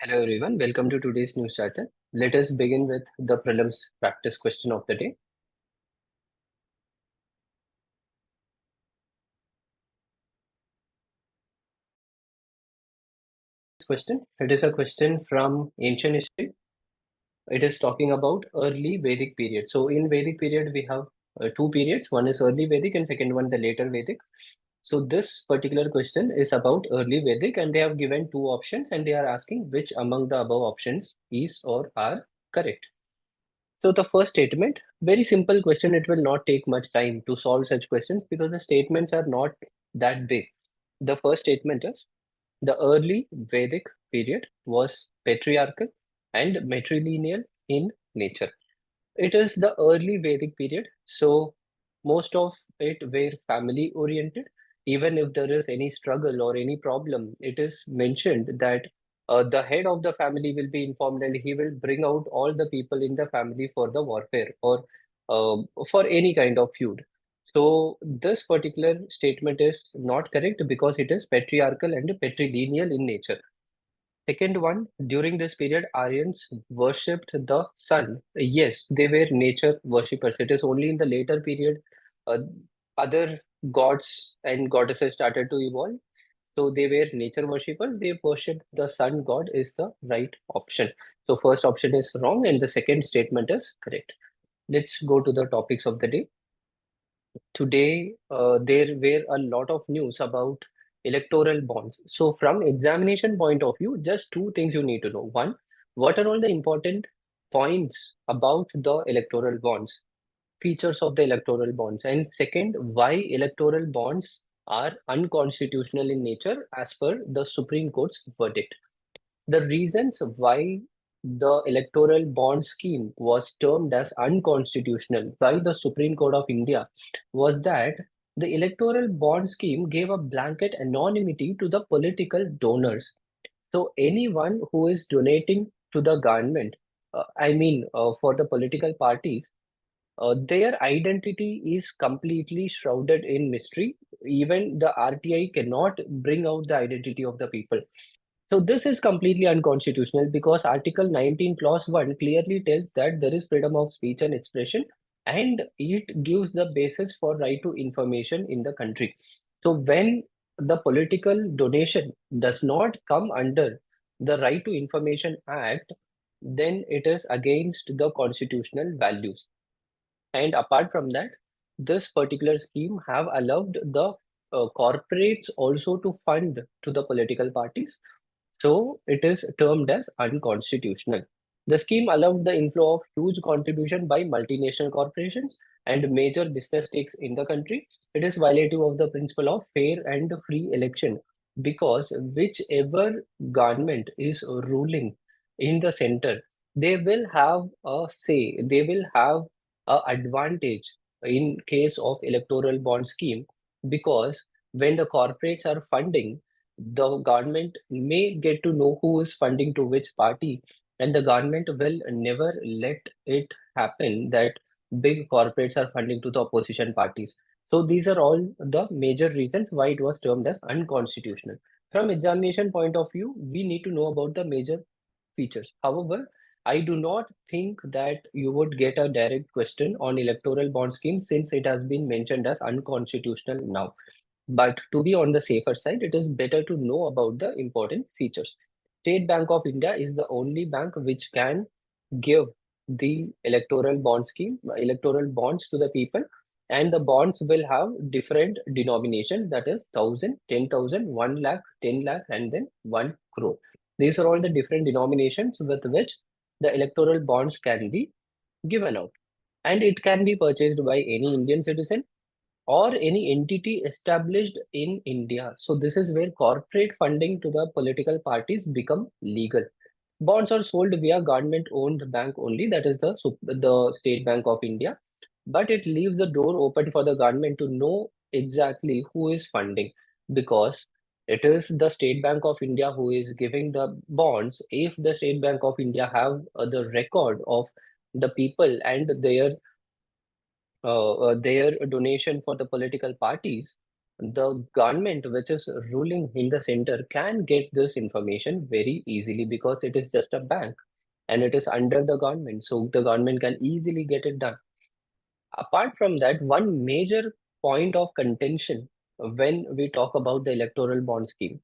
Hello everyone, welcome to today's news charter. Let us begin with the prelims practice question of the day. It is a question from ancient history. It is talking about early Vedic period. So in Vedic period, we have two periods. One is early Vedic and second one the later Vedic. So this particular question is about early Vedic and they have given two options and they are asking which among the above options is or are correct. So the first statement, very simple question. It will not take much time to solve such questions because the statements are not that big. The first statement is the early Vedic period was patriarchal and matrilineal in nature. It is the early Vedic period, so most of it were family oriented. Even if there is any struggle or any problem, it is mentioned that the head of the family will be informed and he will bring out all the people in the family for the warfare or for any kind of feud. So this particular statement is not correct because it is patriarchal and patrilineal in nature. Second one, during this period, Aryans worshipped the sun. Yes, they were nature worshippers. It is only in the later period uh, other gods and goddesses started to evolve. So they were nature worshippers. They worshipped the sun god is the right option. So first option is wrong and the second statement is correct. Let's go to the topics of the day. Today, there were a lot of news about electoral bonds. So, from examination point of view, just two things you need to know. One, what are all the important points about the electoral bonds, features of the electoral bonds, and second, why electoral bonds are unconstitutional in nature as per the Supreme Court's verdict. The reasons why the electoral bond scheme was termed as unconstitutional by the Supreme Court of India was that the electoral bond scheme gave a blanket anonymity to the political donors. So anyone who is donating to the government, for the political parties, their identity is completely shrouded in mystery. Even the RTI cannot bring out the identity of the people. So this is completely unconstitutional because Article 19 Clause 1 clearly tells that there is freedom of speech and expression and it gives the basis for right to information in the country. So when the political donation does not come under the Right to Information Act, then it is against the constitutional values. And apart from that, this particular scheme have allowed the corporates also to fund to the political parties, so it is termed as unconstitutional. The scheme allowed the inflow of huge contribution by multinational corporations and major business stakes in the country. It is violative of the principle of fair and free election because whichever government is ruling in the center, they will have a say, they will have a advantage in case of electoral bond scheme because when the corporates are funding, the government may get to know who is funding to which party, and the government will never let it happen that big corporates are funding to the opposition parties. So these are all the major reasons why it was termed as unconstitutional. From examination point of view, we need to know about the major features. However, I do not think that you would get a direct question on electoral bond scheme since it has been mentioned as unconstitutional now. But to be on the safer side, it is better to know about the important features. State Bank of India is the only bank which can give the electoral bond scheme, electoral bonds to the people, and the bonds will have different denominations, that is 1,000, 10,000, 1 lakh, 10 lakh, and then 1 crore. These are all the different denominations with which the electoral bonds can be given out. And it can be purchased by any Indian citizen or any entity established in India. So this is where corporate funding to the political parties become legal. Bonds are sold via government-owned bank only, that is the State Bank of India, but it leaves the door open for the government to know exactly who is funding because it is the State Bank of India who is giving the bonds. If the State Bank of India have the record of the people and their donation for the political parties, the government which is ruling in the center can get this information very easily because it is just a bank and it is under the government. So the government can easily get it done. Apart from that, one major point of contention when we talk about the electoral bond scheme,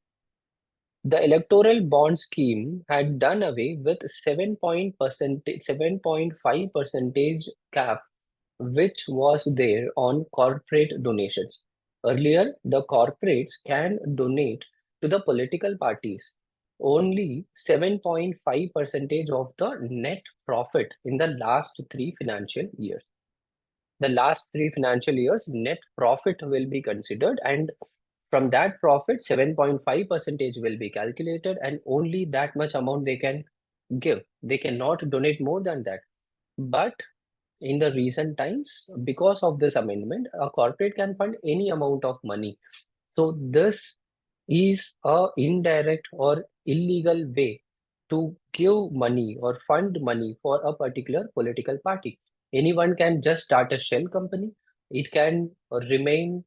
the electoral bond scheme had done away with 7.5 percentage cap which was there on corporate donations. Earlier, the corporates can donate to the political parties only 7.5 percentage of the net profit in the last 3 financial years. The last 3 financial years, net profit will be considered, and from that profit, 7.5 percentage will be calculated, and only that much amount they can give. They cannot donate more than that. But in the recent times, because of this amendment, a corporate can fund any amount of money. So this is a indirect or illegal way to give money or fund money for a particular political party. Anyone can just start a shell company. It can remain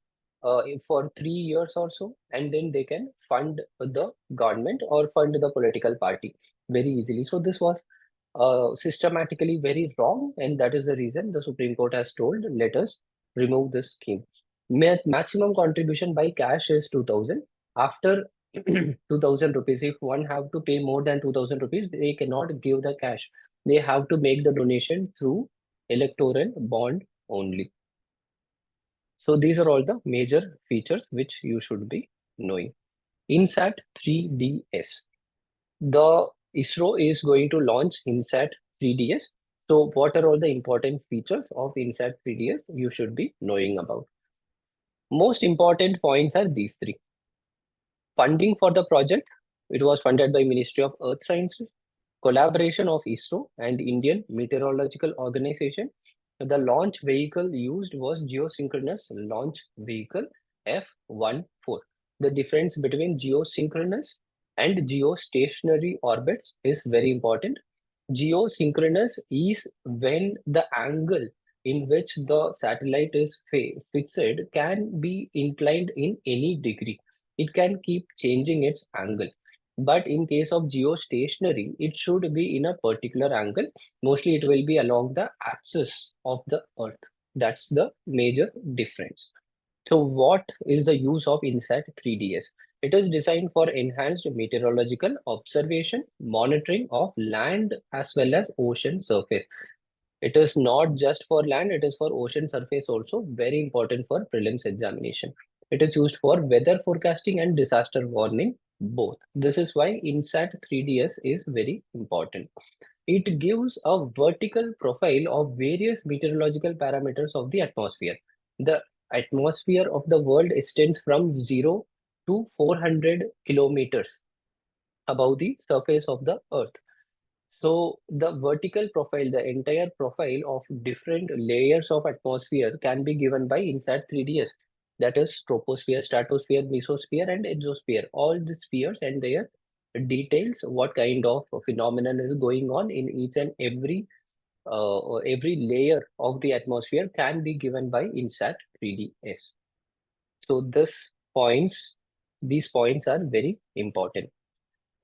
for 3 years or so, and then they can fund the government or fund the political party very easily. So this was systematically very wrong, and that is the reason the Supreme Court has told, let us remove this scheme. Maximum contribution by cash is 2000. After 2000 rupees, if one have to pay more than 2000 rupees, they cannot give the cash. They have to make the donation through electoral bond only. So these are all the major features which you should be knowing. INSAT 3DS. The ISRO is going to launch INSAT 3DS. So what are all the important features of INSAT 3DS you should be knowing about? Most important points are these three. Funding for the project, it was funded by Ministry of Earth Sciences, collaboration of ISRO and Indian Meteorological Organization. The launch vehicle used was geosynchronous launch vehicle F-14. The difference between geosynchronous and geostationary orbits is very important. Geosynchronous is when the angle in which the satellite is fixed can be inclined in any degree. It can keep changing its angle. But in case of geostationary, it should be in a particular angle. Mostly it will be along the axis of the Earth. That's the major difference. So what is the use of INSAT 3DS? It is designed for enhanced meteorological observation, monitoring of land as well as ocean surface. It is not just for land, it is for ocean surface also, very important for prelims examination. It is used for weather forecasting and disaster warning both. This is why INSAT 3DS is very important. It gives a vertical profile of various meteorological parameters of the atmosphere. The atmosphere of the world extends from 0 to 400 kilometers above the surface of the Earth. So the vertical profile, the entire profile of different layers of atmosphere can be given by INSAT 3DS. That is troposphere, stratosphere, mesosphere, and exosphere. All the spheres and their details, what kind of phenomenon is going on in each and every layer of the atmosphere can be given by INSAT 3DS. So these points are very important.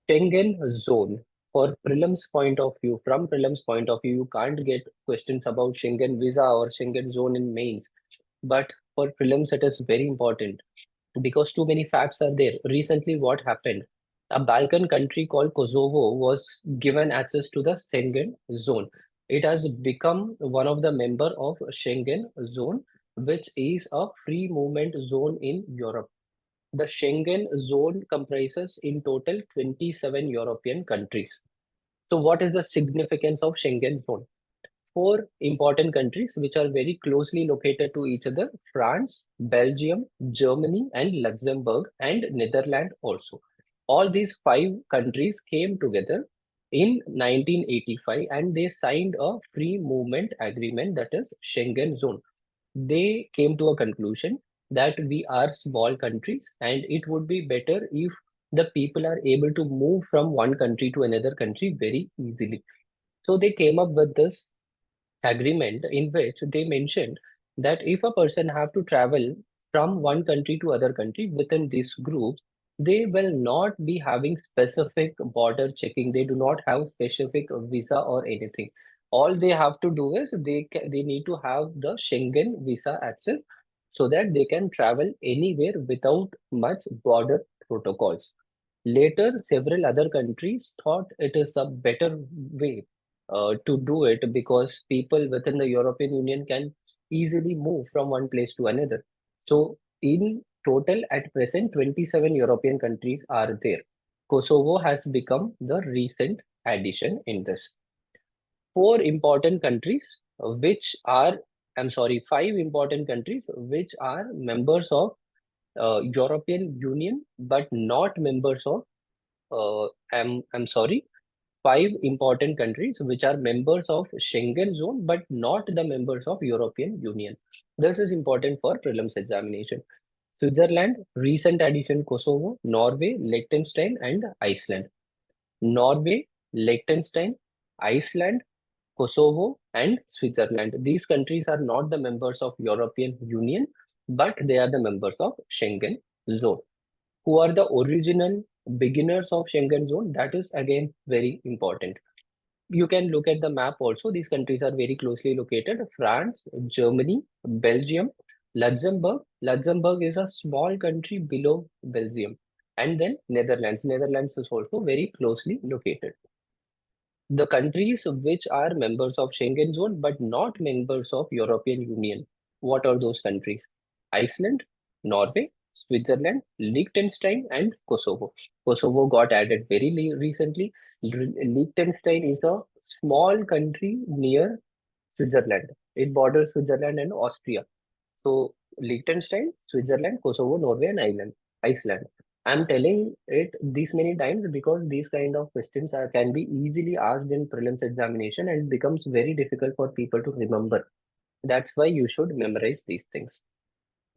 Schengen zone. For prelims point of view, from prelims point of view, you can't get questions about Schengen visa or Schengen zone in mains. But for prelims, it is very important because too many facts are there. Recently, what happened? A Balkan country called Kosovo was given access to the Schengen zone. It has become one of the member of Schengen zone, which is a free movement zone in Europe. The Schengen zone comprises in total 27 European countries. So what is the significance of Schengen zone? Four important countries which are very closely located to each other: France, Belgium, Germany, and Luxembourg, and Netherlands also. All these five countries came together in 1985 and they signed a free movement agreement, that is Schengen zone. They came to a conclusion that we are small countries and it would be better if the people are able to move from one country to another country very easily. So they came up with this agreement in which they mentioned that if a person have to travel from one country to other country within this group, they will not be having specific border checking. They do not have specific visa or anything. All they have to do is they need to have the Schengen visa access so that they can travel anywhere without much border protocols. Later, several other countries thought it is a better way to do it because people within the European Union can easily move from one place to another. So, in total, at present, 27 European countries are there. Kosovo has become the recent addition in this. Four important countries, five important countries which are members of European Union but not members of I'm sorry, five important countries which are members of Schengen zone but not the members of European Union. This is important for prelims examination. Switzerland, recent addition Kosovo, Norway, Liechtenstein, and Iceland. Norway, Liechtenstein, Iceland, Kosovo, and Switzerland. These countries are not the members of European Union, but they are the members of Schengen zone. Who are the original beginners of Schengen zone? That is again very important. You can look at the map also. These countries are very closely located. France, Germany, Belgium, Luxembourg. Luxembourg is a small country below Belgium. And then Netherlands. Netherlands is also very closely located. The countries which are members of Schengen zone but not members of European Union. What are those countries? Iceland, Norway, Switzerland, Liechtenstein, and Kosovo. Kosovo got added very recently. Liechtenstein is a small country near Switzerland. It borders Switzerland and Austria. So Liechtenstein, Switzerland, Kosovo, Norway, and Iceland. I'm telling it these many times because these kind of questions can be easily asked in prelims examination and becomes very difficult for people to remember. That's why you should memorize these things.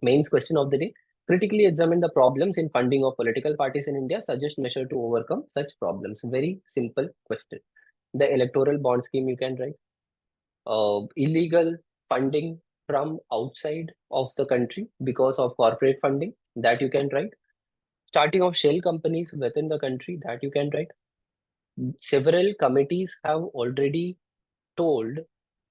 Mains question of the day. Critically examine the problems in funding of political parties in India. Suggest measure to overcome such problems. Very simple question. The electoral bond scheme you can write. Illegal funding from outside of the country because of corporate funding, that you can write. Starting of shell companies within the country, that you can write. Several committees have already told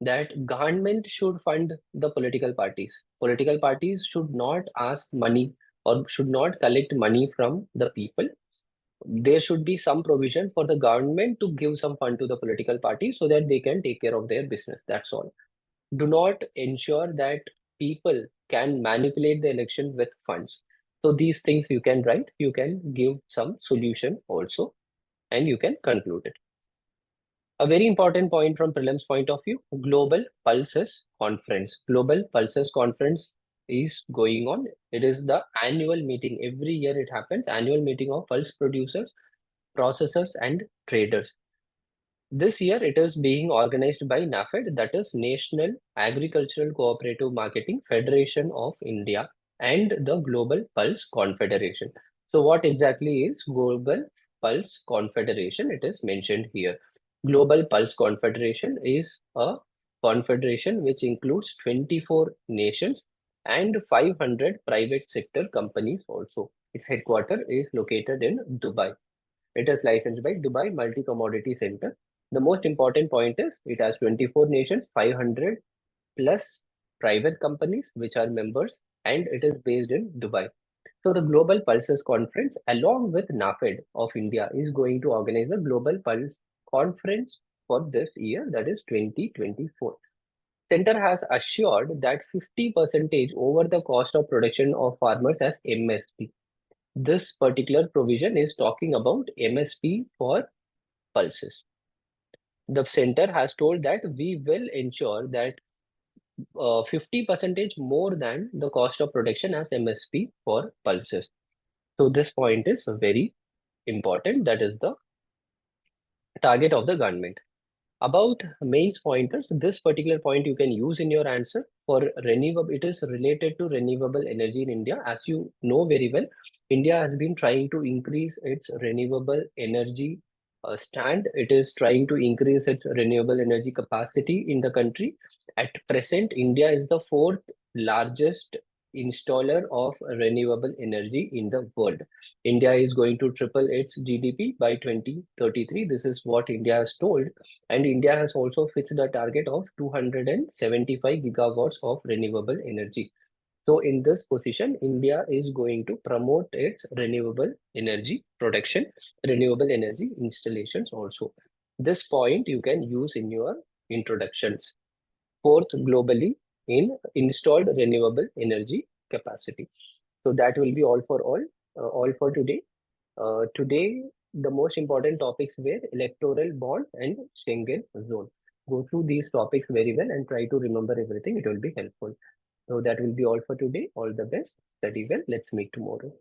that government should fund the political parties. Political parties should not ask money or should not collect money from the people. There should be some provision for the government to give some fund to the political party so that they can take care of their business. That's all. Do not ensure that people can manipulate the election with funds. So these things you can write, you can give some solution also, and you can conclude it. A very important point from prelims point of view, Global Pulses Conference. Global Pulses Conference is going on. It is the annual meeting. Every year it happens, annual meeting of pulse producers, processors, and traders. This year, it is being organized by NAFED, that is National Agricultural Cooperative Marketing Federation of India, and the Global Pulse Confederation. So, what exactly is Global Pulse Confederation? It is mentioned here. Global Pulse Confederation is a confederation which includes 24 nations and 500 private sector companies also. Its headquarters is located in Dubai. It is licensed by Dubai Multi-Commodity Center. The most important point is it has 24 nations, 500 plus private companies which are members, and it is based in Dubai. So the Global Pulses Conference, along with NAFED of India, is going to organize a Global Pulse Conference for this year, that is 2024. Center has assured that 50% over the cost of production of farmers as MSP. This particular provision is talking about MSP for pulses. The center has told that we will ensure that 50% more than the cost of production as MSP for pulses. So this point is very important. That is the target of the government. About mains pointers, this particular point you can use in your answer for renewable. It is related to renewable energy in India. As you know very well, India has been trying to increase its renewable energy stand. It is trying to increase its renewable energy capacity in the country. At present, India is the fourth largest installer of renewable energy in the world. India is going to triple its GDP by 2033. This is what India has told. And India has also fixed a target of 275 gigawatts of renewable energy. So in this position, India is going to promote its renewable energy production, renewable energy installations also. This point you can use in your introductions. Fourth globally in installed renewable energy capacity. So that will be all for today. Today, the most important topics were electoral bond and Schengen zone. Go through these topics very well and try to remember everything. It will be helpful. So that will be all for today. All the best. Study well. Let's meet tomorrow.